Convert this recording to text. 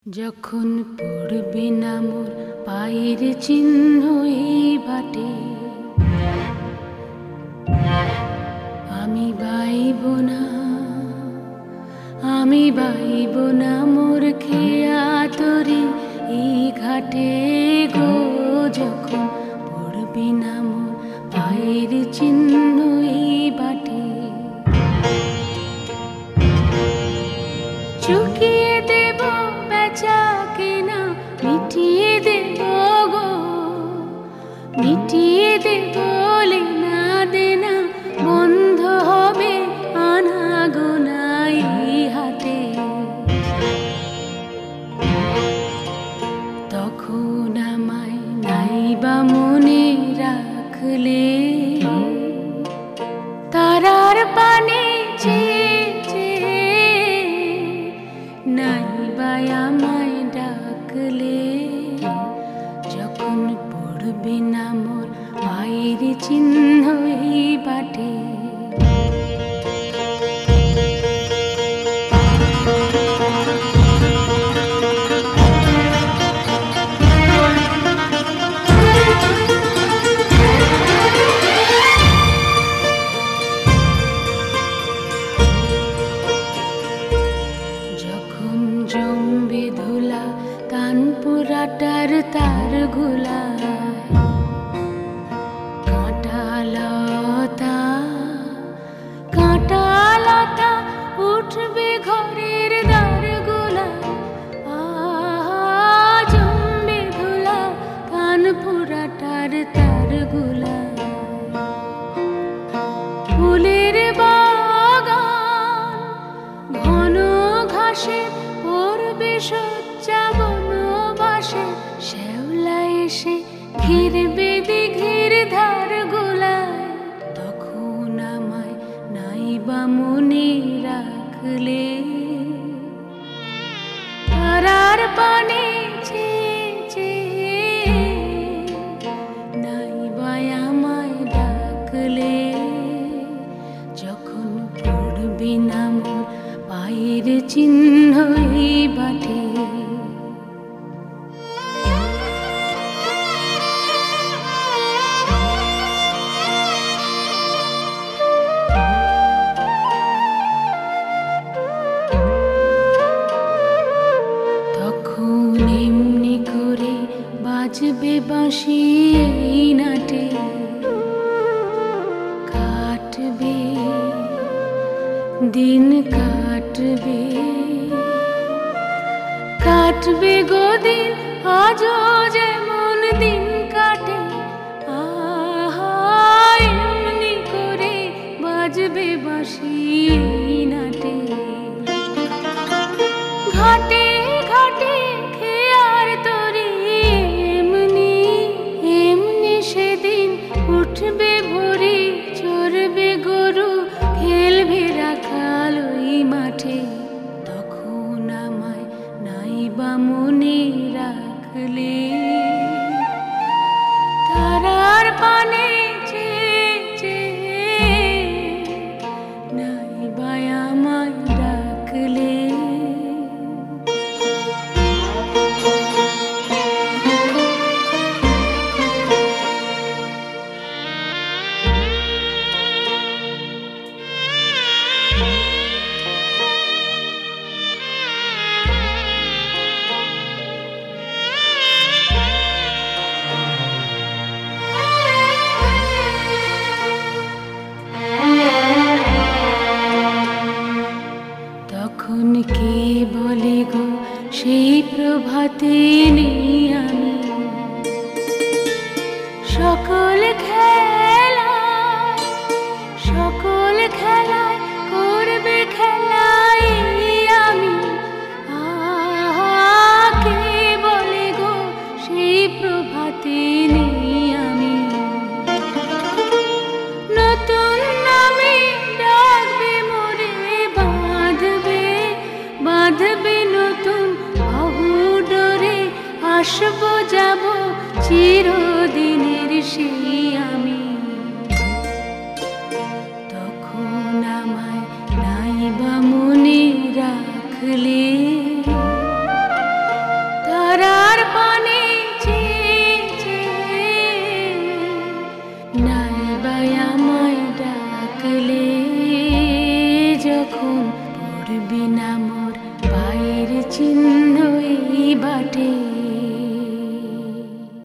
যখন পড়বে না মোর পায়ের চিহ্ন এই বাটে, আমি বাইব না, আমি বাইব না মোর খেয়া তরি এই ঘাটে গো। যখন পড়বে না মোর পায়ের চিহ্ন এই বাটে, চুকিয়ে দেব বেচা কেনা, মিটিয়ে দেব গো, মিটিয়ে দেব লেনা দেনা, বন্ধ হবে আনা গোনা এই হাটে। তখন আমায় নাইবা মনে রাখলে, তারার পানে নাইবা আমায় ডাকলে। যখন পড়বে না মোর পায়ের চিহ্ন এই বাটে, জমবে ধুলা কানপুরাটার তার গুলা, কাঁটালতা কাঁটালতা উঠবে ঘরের দ্বার গুলা। জমবে ধুলা কানপুরাটার তার গুলা, ফুলের বাগান ঘন ঘাসে পড়বে সজ্জা বনবাসে। শ্যাওলা এসে ঘিরবে দিঘির ধার গুলায়, তখন আমায় নাইবা মনে রাখলে, তারার পানে নাইবা আমায় ডাকলে। যখন পড়বে না মোর পায়ের চিহ্ন এই বাটে, তখন এমনি করে বাজবে বাঁশি এই নাটে। কাটবে দিন কাটবে, কাটবে গো দিন আজও যেমন দিন কাটে। এমনি করে বাজবে বাঁশি এই নাটে। ঘাটে ঘাটে খেয়ার তরি এমনি এমনি সেদিন উঠবে ভোরে, চড়বে গরু খেলবে রাখাল ওই মাঠে। তখন আমায় নাইবা মনে রাখলে, তারার পানে নাইবা আমায় ডাকলে। তখন কে বলে গো সেই প্রভাতে নেই আমি, সকল খেলায় করবে খেলাই আমি। কে বলে গো সেই প্রভাতে নেই আমি, নতুন নামে ডাকবে মোরে, বাঁধবে নতুন বাহু ডোরে। আসবো যাব চিরদিনের সেই আমি, তখন আমায় নাইবা মনে রাখলে, বিনা মোর পায়ের চিহ্ন এই বাটে।